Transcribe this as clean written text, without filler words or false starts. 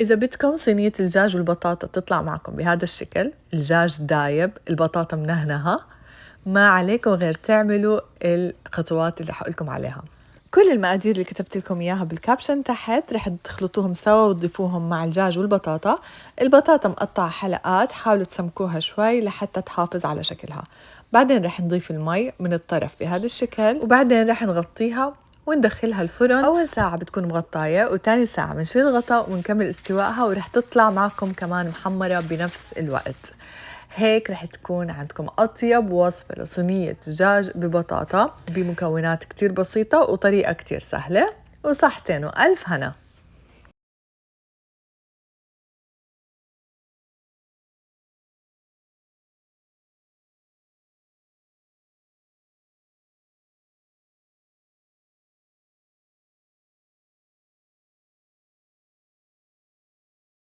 إذا بدكم صينية الدجاج والبطاطا تطلع معكم بهذا الشكل، الدجاج دايب، البطاطا منهنها، ما عليكم غير تعملوا الخطوات اللي حقولكم عليها. كل المقادير اللي كتبت لكم إياها بالكابشن تحت رح تخلطوهم سوا وتضيفوهم مع الدجاج والبطاطا. البطاطا مقطعة حلقات، حاولوا تسمكوها شوي لحتى تحافظ على شكلها. بعدين رح نضيف المي من الطرف بهذا الشكل، وبعدين رح نغطيها وندخلها الفرن. أول ساعة بتكون مغطاية، وتاني ساعة بنشيل الغطاء ونكمل استوائها، ورح تطلع معكم كمان محمرة بنفس الوقت. هيك رح تكون عندكم أطيب وصفة لصينية دجاج ببطاطا بمكونات كتير بسيطة وطريقة كتير سهلة، وصحتين وألف هنا.